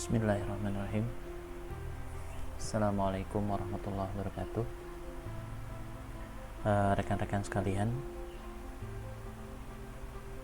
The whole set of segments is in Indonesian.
Bismillahirrahmanirrahim. Assalamualaikum warahmatullahi wabarakatuh. Rekan-rekan sekalian,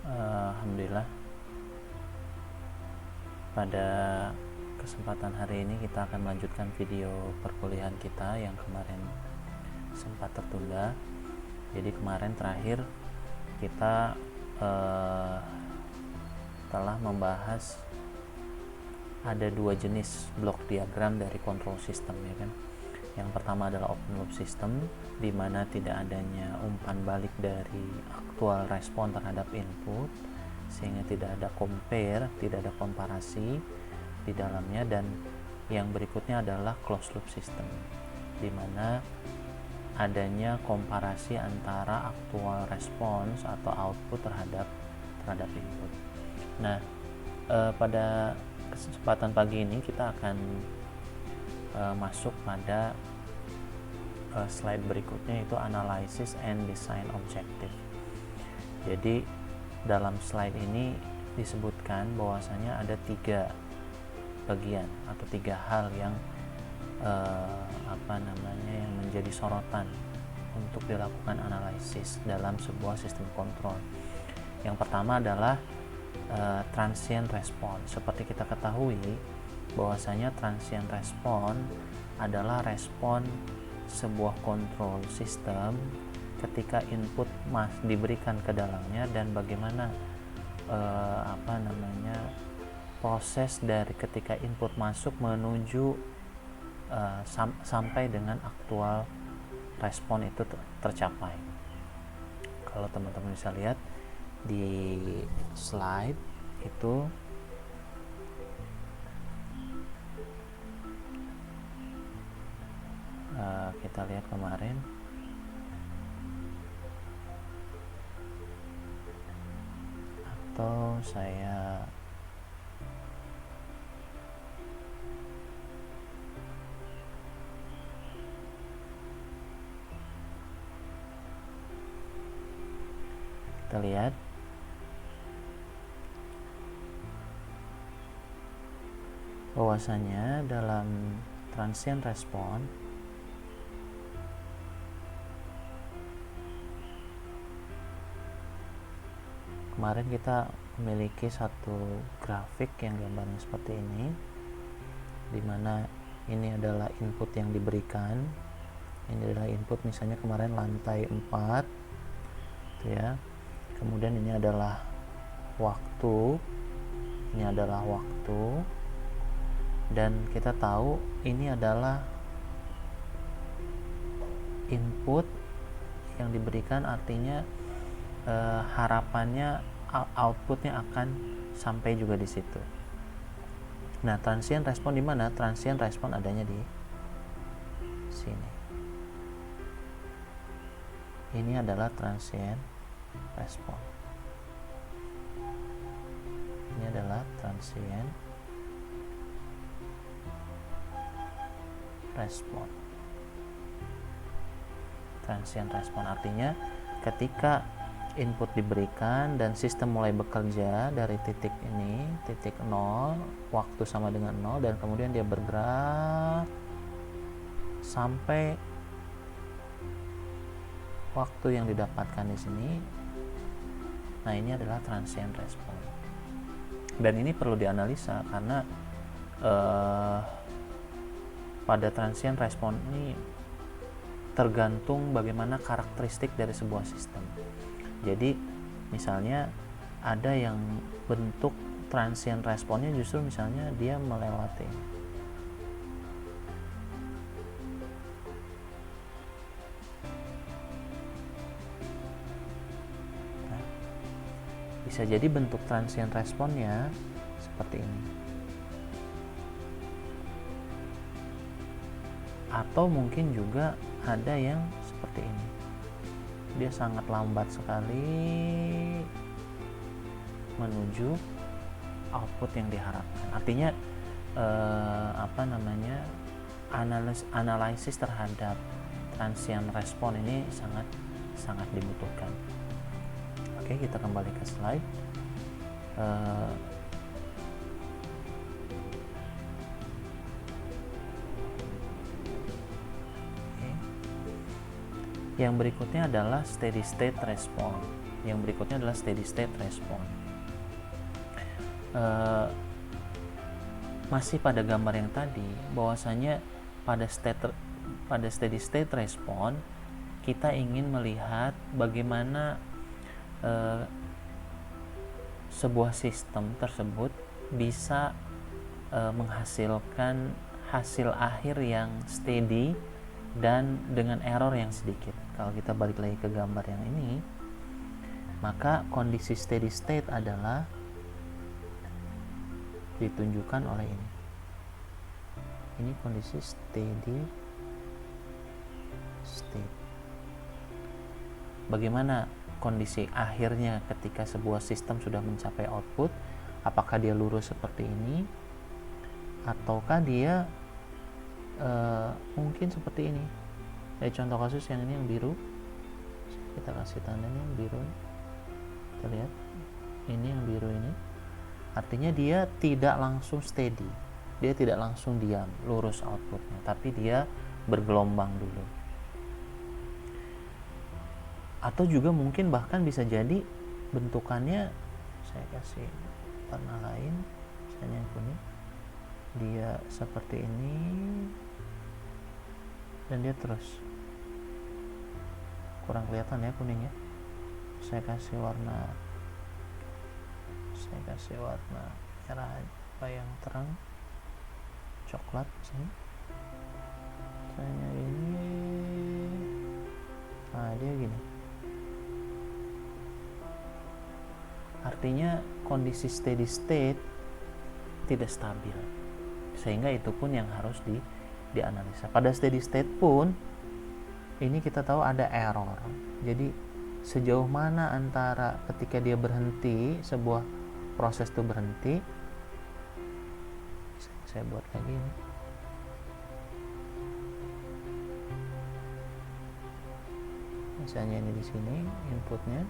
alhamdulillah pada kesempatan hari ini kita akan melanjutkan video perkuliahan kita yang kemarin sempat tertunda. Jadi kemarin terakhir kita telah membahas ada dua jenis blok diagram dari control system, ya kan. Yang pertama adalah open loop system, di mana tidak adanya umpan balik dari aktual respon terhadap input, sehingga tidak ada compare, tidak ada komparasi di dalamnya. Dan yang berikutnya adalah closed loop system, di mana adanya komparasi antara aktual respons atau output terhadap input. Nah, pada kesempatan pagi ini kita akan masuk pada slide berikutnya, yaitu analysis and design objective. Jadi dalam slide ini disebutkan bahwasanya ada 3 bagian atau 3 hal yang yang menjadi sorotan untuk dilakukan analisis dalam sebuah sistem kontrol. Yang pertama adalah transient response. Seperti kita ketahui bahwasanya transient response adalah respon sebuah control system ketika input diberikan ke dalamnya, dan bagaimana proses dari ketika input masuk menuju sampai dengan aktual respon itu tercapai. Kalau teman-teman bisa lihat di slide itu, kita lihat kemarin atau saya kita lihat bahwasanya dalam transient response kemarin kita memiliki satu grafik yang gambarnya seperti ini, dimana ini adalah input yang diberikan. Ini adalah input, misalnya kemarin lantai 4 gitu ya. Kemudian ini adalah waktu, dan kita tahu ini adalah input yang diberikan, artinya harapannya outputnya akan sampai juga di situ. Nah, transient respon di mana? Transient respon adanya di sini. Ini adalah transient respon. Ini adalah transient respon. Transient respon artinya ketika input diberikan dan sistem mulai bekerja dari titik ini, titik 0, waktu sama dengan 0, dan kemudian dia bergerak sampai waktu yang didapatkan di sini. Nah, ini adalah transient respon. Dan ini perlu dianalisa karena pada transient respon ini tergantung bagaimana karakteristik dari sebuah sistem. Jadi misalnya ada yang bentuk transient responnya justru misalnya dia melewati. Bisa jadi bentuk transient responnya seperti ini, atau mungkin juga ada yang seperti ini, dia sangat lambat sekali menuju output yang diharapkan. Artinya analisis terhadap transient respon ini sangat dibutuhkan. Oke, kita kembali ke slide. Yang berikutnya adalah steady state response. Masih pada gambar yang tadi, bahwasanya pada steady state response kita ingin melihat bagaimana sebuah sistem tersebut bisa menghasilkan hasil akhir yang steady dan dengan error yang sedikit. Kalau kita balik lagi ke gambar yang ini, maka kondisi steady state adalah ditunjukkan oleh ini. Ini kondisi steady state. Bagaimana kondisi akhirnya ketika sebuah sistem sudah mencapai output? Apakah dia lurus seperti ini, ataukah dia mungkin seperti ini? Contoh kasus yang ini yang biru, kita kasih tandanya yang biru, kita lihat ini yang biru ini, artinya dia tidak langsung steady, dia tidak langsung diam lurus outputnya, tapi dia bergelombang dulu. Atau juga mungkin bahkan bisa jadi bentukannya, saya kasih warna lain, misalnya yang kuning, dia seperti ini dan dia terus kurang kelihatan ya kuningnya. Saya kasih warna merah apa yang terang, coklat sini. Misalnya ini, nah dia gini. Artinya kondisi steady state tidak stabil, sehingga itu pun yang harus dianalisa. Pada steady state pun ini kita tahu ada error. Jadi sejauh mana antara ketika dia berhenti, sebuah proses itu berhenti, saya buat lagi ini. Misalnya ini di sini inputnya,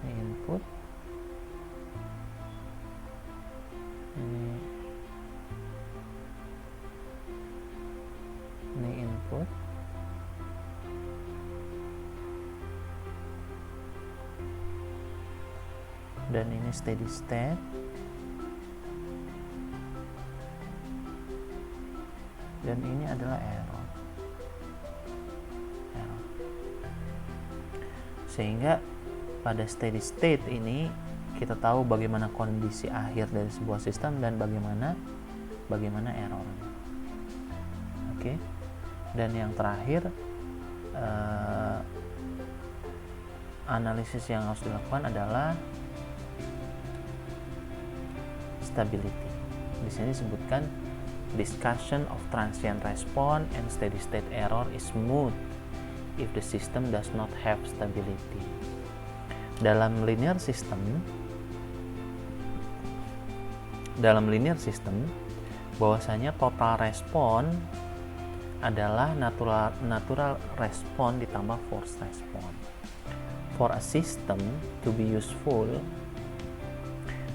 ini input, ini input, dan ini steady state, dan ini adalah error. Sehingga pada steady state ini kita tahu bagaimana kondisi akhir dari sebuah sistem dan bagaimana errornya. Oke. Dan yang terakhir, analisis yang harus dilakukan adalah stability. Di sini disebutkan discussion of transient response and steady state error is moot if the system does not have stability. Dalam linear system, bahwasanya total respon adalah natural respon ditambah forced respon. For a system to be useful,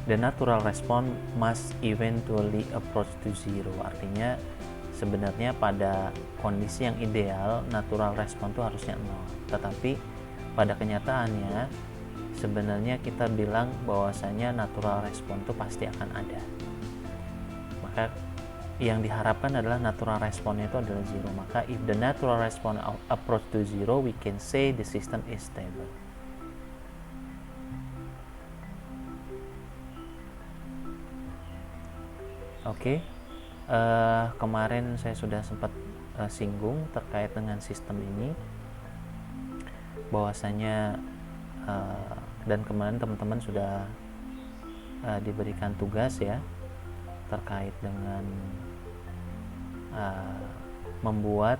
the natural response must eventually approach to zero. Artinya sebenarnya pada kondisi yang ideal natural response itu harusnya 0. Tetapi pada kenyataannya sebenarnya kita bilang bahwasanya natural response itu pasti akan ada. Maka yang diharapkan adalah natural response itu adalah zero. Maka if the natural response approach to zero, we can say the system is stable. Oke. Kemarin saya sudah sempat singgung terkait dengan sistem ini. bahwasanya dan kemarin teman-teman sudah diberikan tugas ya terkait dengan membuat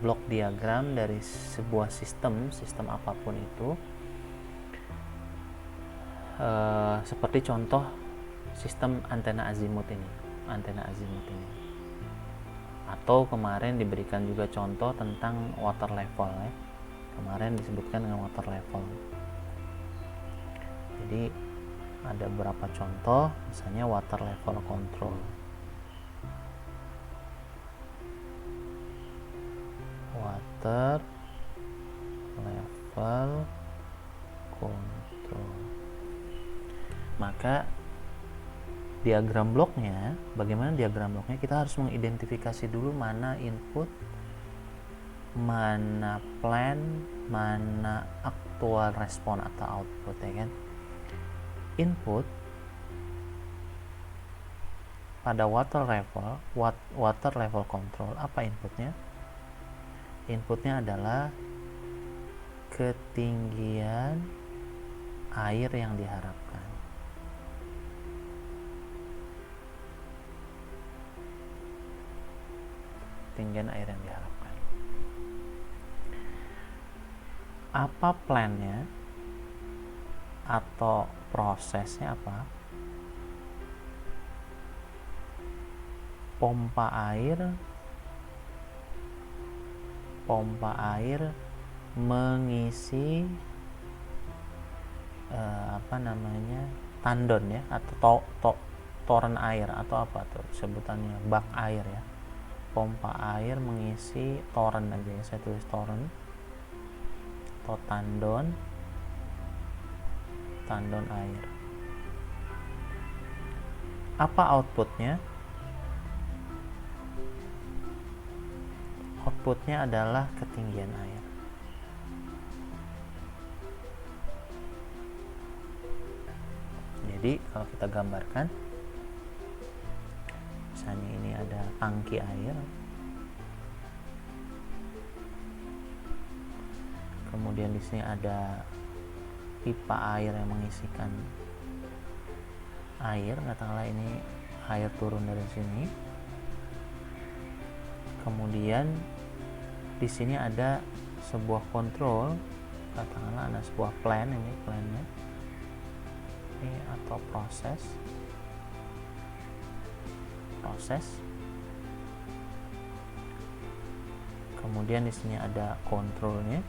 blok diagram dari sebuah sistem apapun itu, seperti contoh sistem antena azimut ini, atau kemarin diberikan juga contoh tentang water level ya. Kemarin disebutkan dengan water level. Jadi ada beberapa contoh, misalnya water level control. Water level control. Maka diagram bloknya, bagaimana diagram bloknya? Kita harus mengidentifikasi dulu mana input, mana plan, mana aktual respon atau output ya kan. Input pada water level control, apa inputnya? Inputnya adalah ketinggian air yang diharapkan. Ketinggian air yang diharapkan. Apa plannya atau prosesnya apa? Pompa air mengisi tandon ya, atau toren air, atau apa tuh sebutannya, bak air ya. Pompa air mengisi toren aja ya, saya tulis toren atau tandon air. Apa outputnya? Outputnya adalah ketinggian air. Jadi kalau kita gambarkan, misalnya ini ada tangki air, kemudian di sini ada pipa air yang mengisikan air, katakanlah ini air turun dari sini. Kemudian di sini ada sebuah kontrol, katakanlah ada sebuah plan, ini plannya ini, atau proses. Kemudian di sini ada kontrolnya.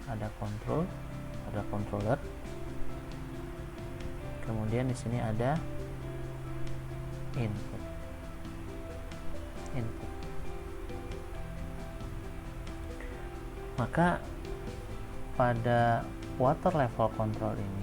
Ada controller. Kemudian di sini ada input. Maka pada water level control ini,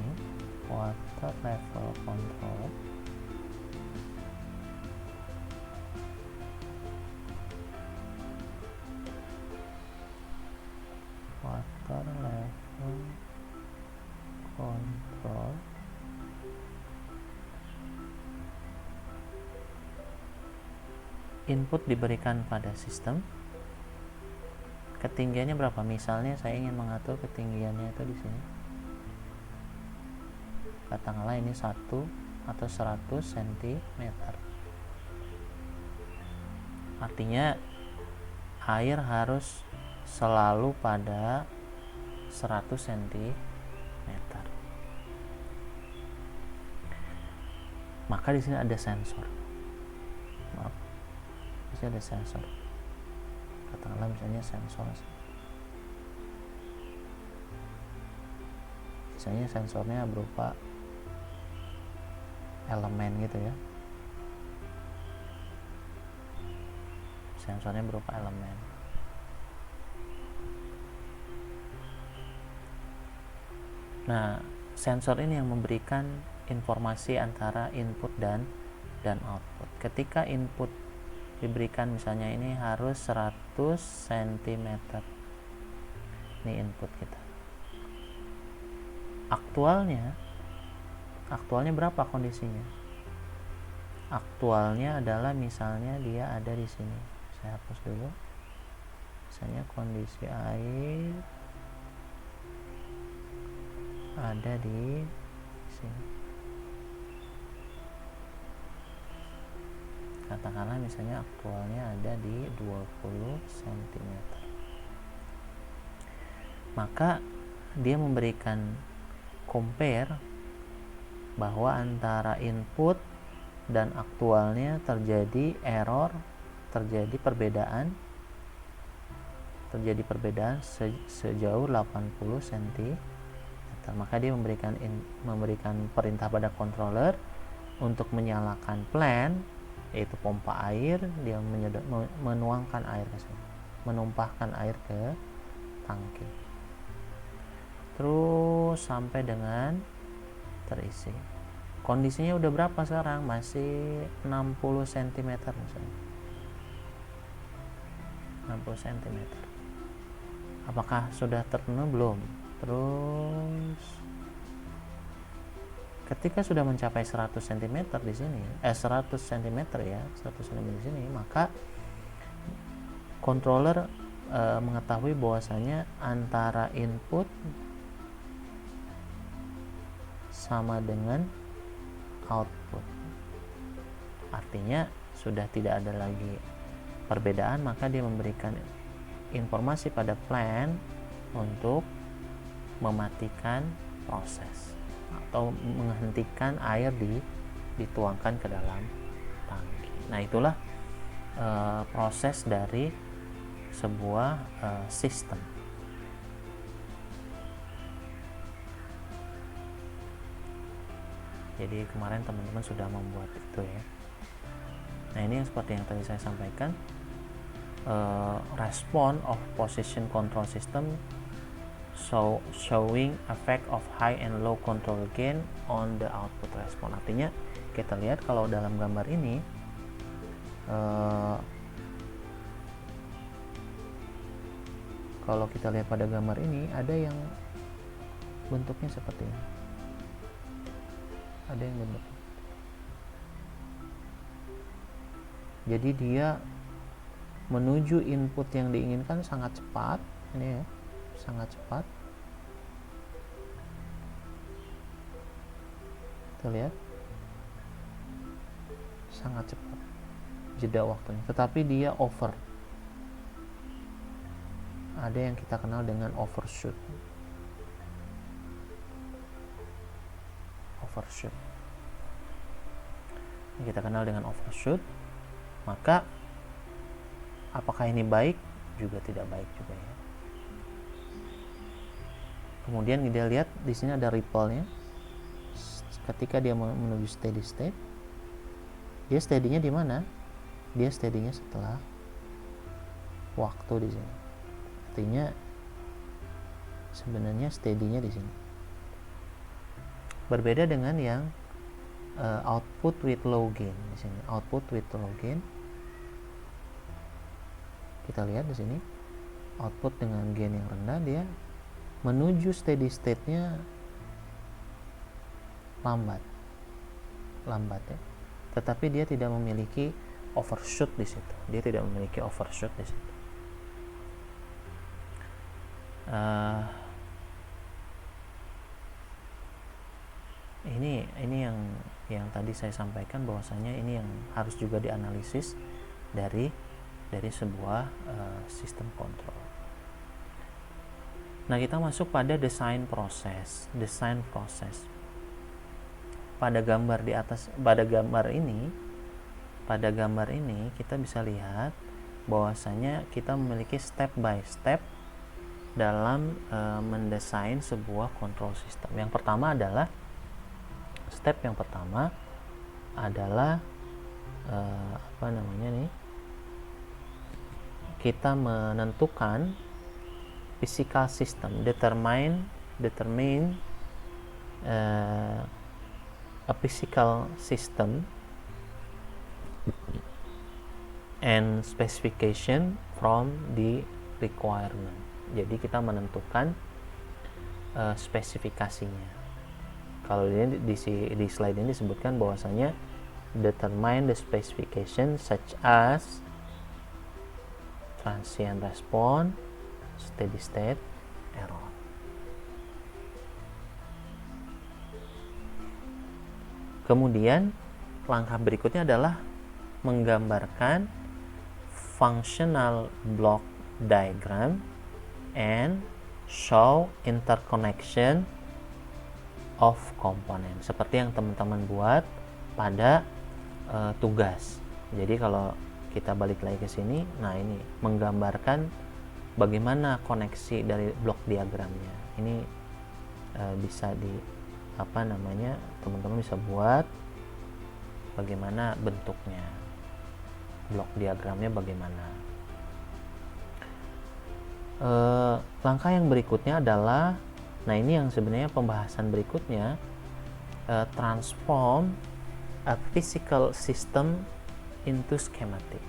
input diberikan pada sistem. Ketinggiannya berapa? Misalnya saya ingin mengatur ketinggiannya itu di sini. Katakanlah ini 1 atau 100 cm. Artinya air harus selalu pada 100 cm. Maka di sini ada sensor. Di sini ada sensor. Katakanlah misalnya sensor. Misalnya sensornya berupa elemen gitu ya. Sensornya berupa elemen. Nah, sensor ini yang memberikan informasi antara input dan output. Ketika input diberikan misalnya ini harus 100 cm, ini input kita. Aktualnya berapa kondisinya? aktualnya adalah misalnya dia ada di sini. Saya hapus dulu. Misalnya kondisi air ada di sini. Katakanlah misalnya aktualnya ada di 20 cm. Maka dia memberikan compare bahwa antara input dan aktualnya terjadi error, terjadi perbedaan sejauh 80 cm. Maka dia memberikan perintah pada controller untuk menyalakan plan, yaitu pompa air. Dia menuangkan air ke sini, menumpahkan air ke tangki, terus sampai dengan terisi. Kondisinya udah berapa sekarang? Masih 60 cm misalnya. 60 cm. Apakah sudah terpenuhi? Belum. Terus ketika sudah mencapai 100 cm di sini, 100 cm ya, 100 cm di sini, maka controller mengetahui bahwasanya antara input sama dengan output. Artinya sudah tidak ada lagi perbedaan, maka dia memberikan informasi pada plan untuk mematikan proses atau menghentikan air dituangkan ke dalam tangki. Nah, itulah proses dari sebuah sistem. Jadi kemarin teman-teman sudah membuat itu ya. Nah, ini yang seperti yang tadi saya sampaikan, respon of position control system showing effect of high and low control gain on the output response. Artinya kita lihat kalau dalam gambar ini kalau kita lihat pada gambar ini ada yang bentuknya seperti ini. Ada yang bentuk. Jadi dia menuju input yang diinginkan sangat cepat. Ini ya, sangat cepat. Kita lihat, sangat cepat jeda waktunya. Tetapi dia over. Ada yang kita kenal dengan overshoot. Yang kita kenal dengan overshoot. Maka apakah ini baik? Juga tidak baik juga ya. Kemudian kita lihat di sini ada ripple-nya. Ketika dia menuju steady state, dia steady-nya di mana? Dia steady-nya setelah waktu di sini. Artinya sebenarnya steady-nya di sini. Berbeda dengan yang output with low gain di sini. Output with low gain. Kita lihat di sini, output dengan gain yang rendah, dia menuju steady state-nya lambat ya. Tetapi dia tidak memiliki overshoot di situ. Ini yang tadi saya sampaikan, bahwasanya ini yang harus juga dianalisis dari sebuah sistem kontrol. Nah, kita masuk pada desain proses. Pada gambar di atas, pada gambar ini kita bisa lihat bahwasanya kita memiliki step by step dalam mendesain sebuah kontrol sistem. Step yang pertama adalah kita menentukan physical system, determine a physical system and specification from the requirement. Jadi kita menentukan spesifikasinya. Kalau ini di slide ini disebutkan bahwasanya determine the specification such as transient response, steady state, error. Kemudian langkah berikutnya adalah menggambarkan functional block diagram and show interconnection of component, seperti yang teman-teman buat pada tugas. Jadi kalau kita balik lagi ke sini, nah ini menggambarkan bagaimana koneksi dari blok diagramnya. Ini bisa teman-teman bisa buat bagaimana bentuknya, blok diagramnya bagaimana. Langkah yang berikutnya adalah, nah ini yang sebenarnya pembahasan berikutnya, transform a physical system into schematic.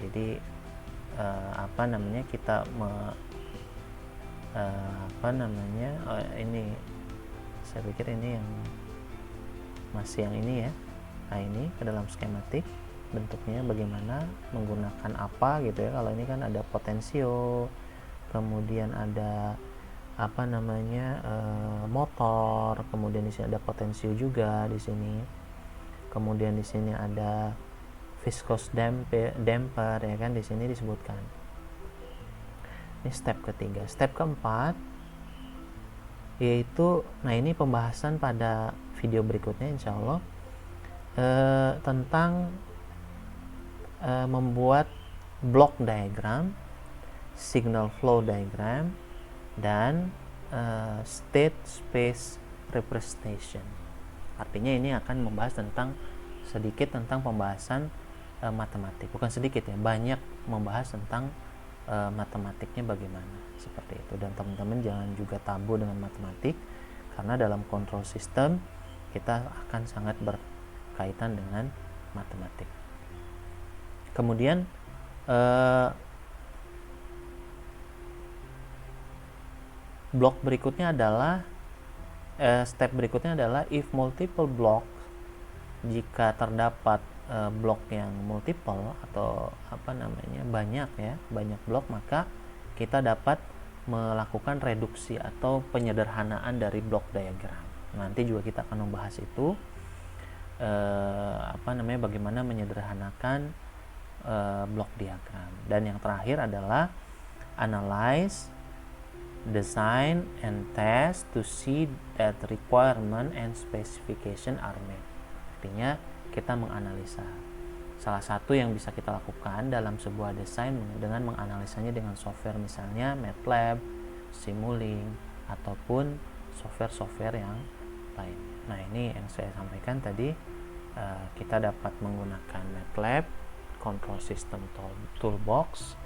Jadi kita ini saya pikir ini yang masih yang ini ya. Nah ini ke dalam skematik bentuknya bagaimana, menggunakan apa gitu ya. Kalau ini kan ada potensio, kemudian ada motor, kemudian di sini ada potensio juga di sini. Kemudian di sini ada viscous damper ya kan, di sini disebutkan. Ini step ketiga. Step keempat yaitu, nah ini pembahasan pada video berikutnya insya Allah, tentang membuat block diagram, signal flow diagram, dan state space representation. Artinya ini akan membahas sedikit tentang pembahasan matematik, bukan sedikit ya, banyak membahas tentang matematiknya bagaimana, seperti itu. Dan teman-teman jangan juga tabu dengan matematik, karena dalam control system kita akan sangat berkaitan dengan matematik. Kemudian step berikutnya adalah if multiple block, jika terdapat blok yang multiple atau banyak blok, maka kita dapat melakukan reduksi atau penyederhanaan dari blok diagram. Nanti juga kita akan membahas itu, bagaimana menyederhanakan blok diagram. Dan yang terakhir adalah analyze, design, and test to see that requirement and specification are met. Artinya kita menganalisa. Salah satu yang bisa kita lakukan dalam sebuah desain dengan menganalisanya dengan software, misalnya MATLAB, Simulink, ataupun software-software yang lain. Nah ini yang saya sampaikan tadi, kita dapat menggunakan MATLAB, Control System Toolbox,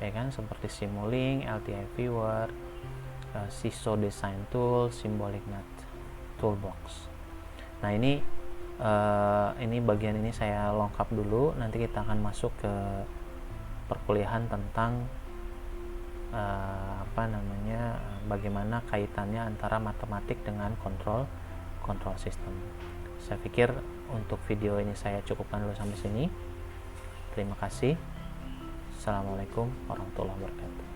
ya kan, seperti Simulink, LTI Viewer, CISO Design Tool, Symbolic Math Toolbox. Nah ini bagian ini saya lengkap dulu. Nanti kita akan masuk ke perkuliahan tentang bagaimana kaitannya antara matematik dengan control system. Saya pikir untuk video ini saya cukupkan dulu sampai sini. Terima kasih. Assalamualaikum warahmatullahi wabarakatuh.